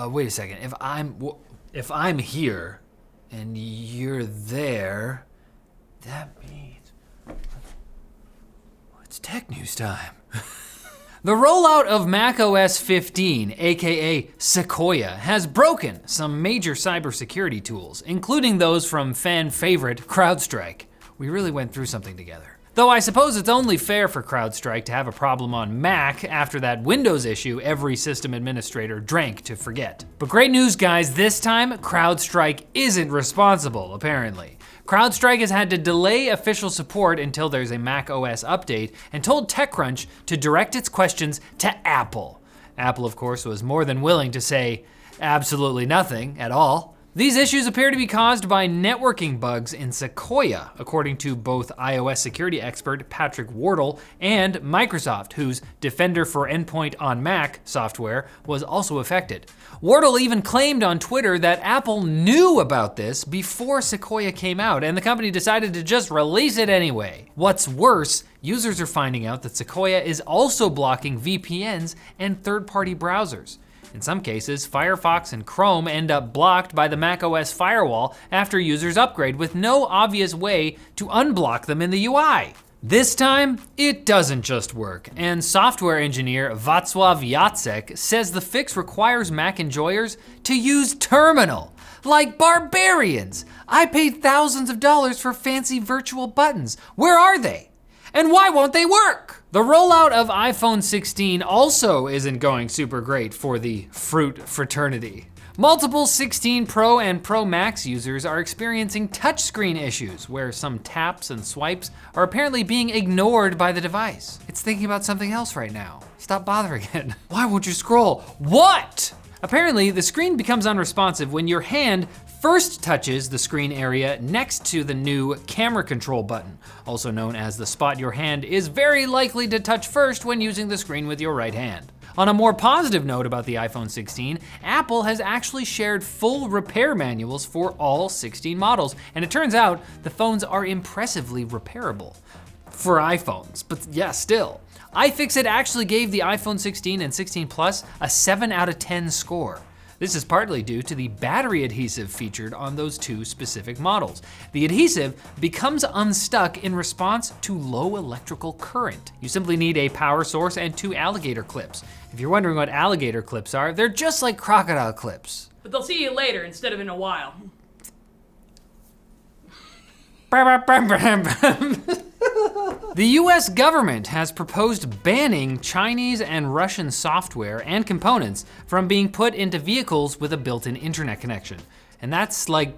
wait a second. If I'm here and you're there, that means it's tech news time. The rollout of macOS 15, aka Sequoia, has broken some major cybersecurity tools, including those from fan favorite CrowdStrike. We really went through something together. Though I suppose it's only fair for CrowdStrike to have a problem on Mac after that Windows issue every system administrator drank to forget. But great news, guys, this time CrowdStrike isn't responsible, apparently. CrowdStrike has had to delay official support until there's a macOS update and told TechCrunch to direct its questions to Apple. Apple, of course, was more than willing to say absolutely nothing at all. These issues appear to be caused by networking bugs in Sequoia, according to both iOS security expert Patrick Wardle and Microsoft, whose Defender for Endpoint on Mac software was also affected. Wardle even claimed on Twitter that Apple knew about this before Sequoia came out, and the company decided to just release it anyway. What's worse, users are finding out that Sequoia is also blocking VPNs and third-party browsers. In some cases, Firefox and Chrome end up blocked by the macOS firewall after users upgrade with no obvious way to unblock them in the UI. This time, it doesn't just work, and software engineer Václav Jacek says the fix requires Mac enjoyers to use Terminal. Like barbarians! I paid thousands of dollars for fancy virtual buttons. Where are they? And why won't they work? The rollout of iPhone 16 also isn't going super great for the fruit fraternity. Multiple 16 Pro and Pro Max users are experiencing touchscreen issues where some taps and swipes are apparently being ignored by the device. It's thinking about something else right now. Stop bothering it. Why won't you scroll? What? Apparently, the screen becomes unresponsive when your hand first touches the screen area next to the new camera control button, also known as the spot your hand is very likely to touch first when using the screen with your right hand. On a more positive note about the iPhone 16, Apple has actually shared full repair manuals for all 16 models, and it turns out the phones are impressively repairable. For iPhones, but yeah, still. iFixit actually gave the iPhone 16 and 16 Plus a 7 out of 10 score. This is partly due to the battery adhesive featured on those two specific models. The adhesive becomes unstuck in response to low electrical current. You simply need a power source and 2 alligator clips. If you're wondering what alligator clips are, they're just like crocodile clips. But they'll see you later instead of in a while. The US government has proposed banning Chinese and Russian software and components from being put into vehicles with a built-in internet connection. And that's like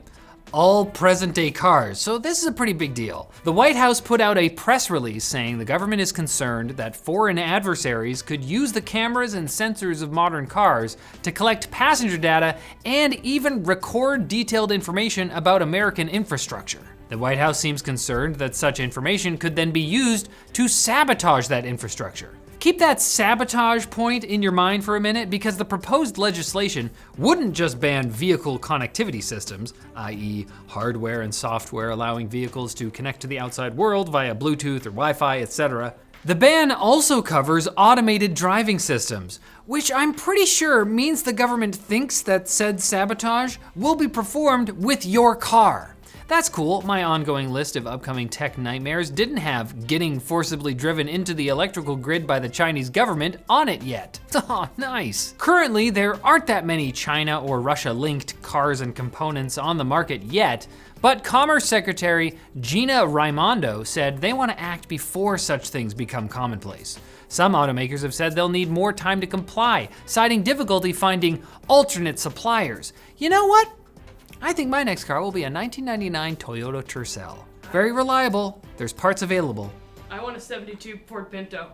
all present-day cars, so this is a pretty big deal. The White House put out a press release saying the government is concerned that foreign adversaries could use the cameras and sensors of modern cars to collect passenger data and even record detailed information about American infrastructure. The White House seems concerned that such information could then be used to sabotage that infrastructure. Keep that sabotage point in your mind for a minute, because the proposed legislation wouldn't just ban vehicle connectivity systems, i.e. hardware and software allowing vehicles to connect to the outside world via Bluetooth or Wi-Fi, etc. The ban also covers automated driving systems, which I'm pretty sure means the government thinks that said sabotage will be performed with your car. That's cool. My ongoing list of upcoming tech nightmares didn't have getting forcibly driven into the electrical grid by the Chinese government on it yet. Oh, nice. Currently, there aren't that many China or Russia linked cars and components on the market yet, but Commerce Secretary Gina Raimondo said they want to act before such things become commonplace. Some automakers have said they'll need more time to comply, citing difficulty finding alternate suppliers. You know what? I think my next car will be a 1999 Toyota Tercel. Very reliable, there's parts available. I want a 72 Ford Pinto.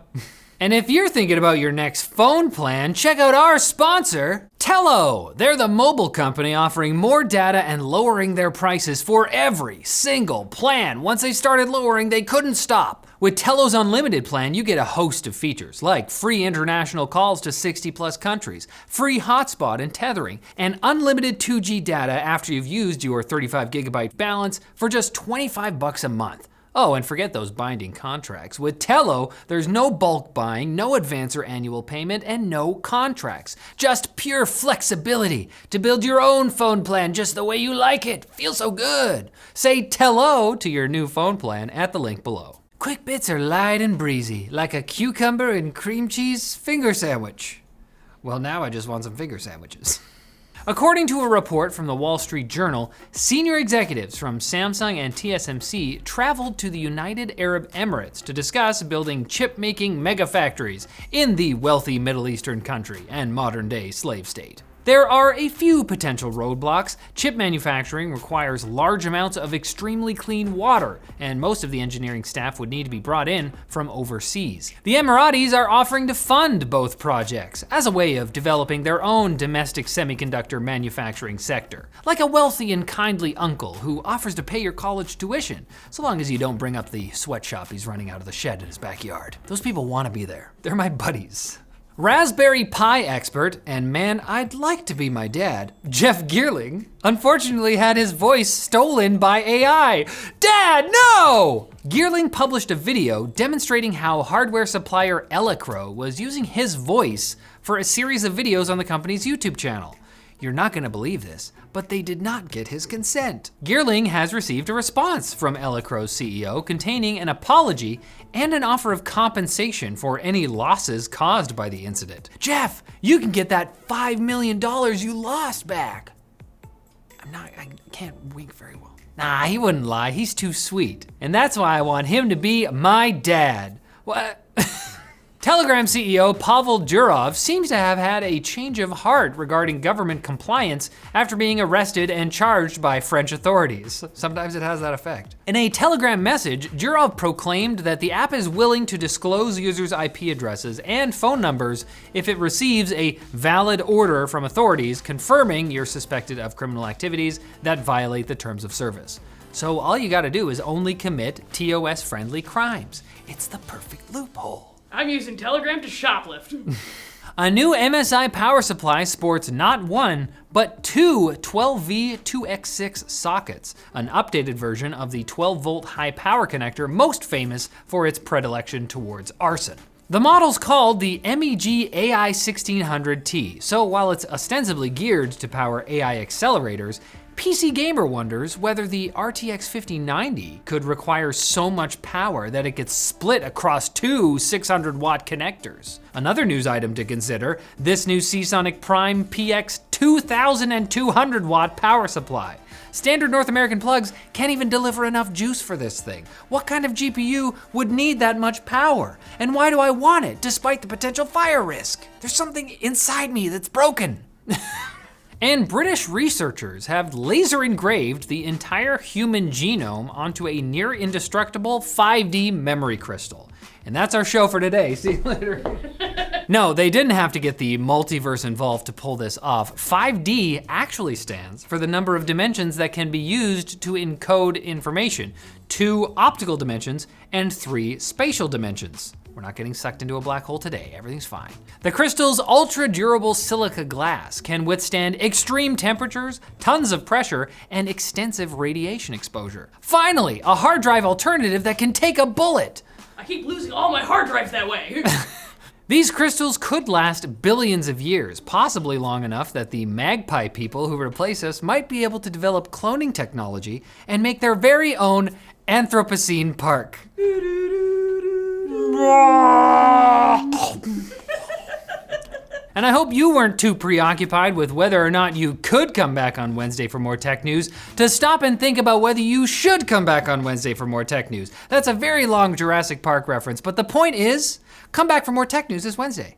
And if you're thinking about your next phone plan, check out our sponsor, Tello. They're the mobile company offering more data and lowering their prices for every single plan. Once they started lowering, they couldn't stop. With Tello's unlimited plan, you get a host of features like free international calls to 60 plus countries, free hotspot and tethering, and unlimited 2G data after you've used your 35 gigabyte balance for just $25 a month. Oh, and forget those binding contracts. With Tello, there's no bulk buying, no advance or annual payment, and no contracts. Just pure flexibility to build your own phone plan just the way you like it. Feels so good. Say Tello to your new phone plan at the link below. Quick bits are light and breezy, like a cucumber and cream cheese finger sandwich. Well, now I just want some finger sandwiches. According to a report from the Wall Street Journal, senior executives from Samsung and TSMC traveled to the United Arab Emirates to discuss building chip-making megafactories in the wealthy Middle Eastern country and modern-day slave state. There are a few potential roadblocks. Chip manufacturing requires large amounts of extremely clean water, and most of the engineering staff would need to be brought in from overseas. The Emiratis are offering to fund both projects as a way of developing their own domestic semiconductor manufacturing sector, like a wealthy and kindly uncle who offers to pay your college tuition, so long as you don't bring up the sweatshop he's running out of the shed in his backyard. Those people want to be there. They're my buddies. Raspberry Pi expert, and man, I'd like to be my dad, Jeff Geerling, unfortunately had his voice stolen by AI. Dad, no! Geerling published a video demonstrating how hardware supplier Elecro was using his voice for a series of videos on the company's YouTube channel. You're not gonna believe this, but they did not get his consent. Geerling has received a response from Elecro's CEO containing an apology and an offer of compensation for any losses caused by the incident. Jeff, you can get that $5 million you lost back. I can't wink very well. Nah, he wouldn't lie, he's too sweet. And that's why I want him to be my dad. What? Telegram CEO Pavel Durov seems to have had a change of heart regarding government compliance after being arrested and charged by French authorities. Sometimes it has that effect. In a Telegram message, Durov proclaimed that the app is willing to disclose users' IP addresses and phone numbers if it receives a valid order from authorities confirming you're suspected of criminal activities that violate the terms of service. So all you gotta do is only commit TOS-friendly crimes. It's the perfect loophole. I'm using Telegram to shoplift. A new MSI power supply sports not one, but two 12V 2x6 sockets, an updated version of the 12-volt high power connector most famous for its predilection towards arson. The model's called the MEG AI 1600T, so while it's ostensibly geared to power AI accelerators, PC Gamer wonders whether the RTX 5090 could require so much power that it gets split across two 600-watt connectors. Another news item to consider, this new Seasonic Prime PX 2200-watt power supply. Standard North American plugs can't even deliver enough juice for this thing. What kind of GPU would need that much power? And why do I want it, despite the potential fire risk? There's something inside me that's broken. And British researchers have laser engraved the entire human genome onto a near indestructible 5D memory crystal. And that's our show for today. See you later. No, they didn't have to get the multiverse involved to pull this off. 5D actually stands for the number of dimensions that can be used to encode information, 2 optical dimensions and 3 spatial dimensions. We're not getting sucked into a black hole today, everything's fine. The crystal's ultra-durable silica glass can withstand extreme temperatures, tons of pressure, and extensive radiation exposure. Finally, a hard drive alternative that can take a bullet. I keep losing all my hard drives that way. These crystals could last billions of years, possibly long enough that the magpie people who replace us might be able to develop cloning technology and make their very own Anthropocene Park. And I hope you weren't too preoccupied with whether or not you could come back on Wednesday for more tech news to stop and think about whether you should come back on Wednesday for more tech news. That's a very long Jurassic Park reference, but the point is, come back for more tech news this Wednesday.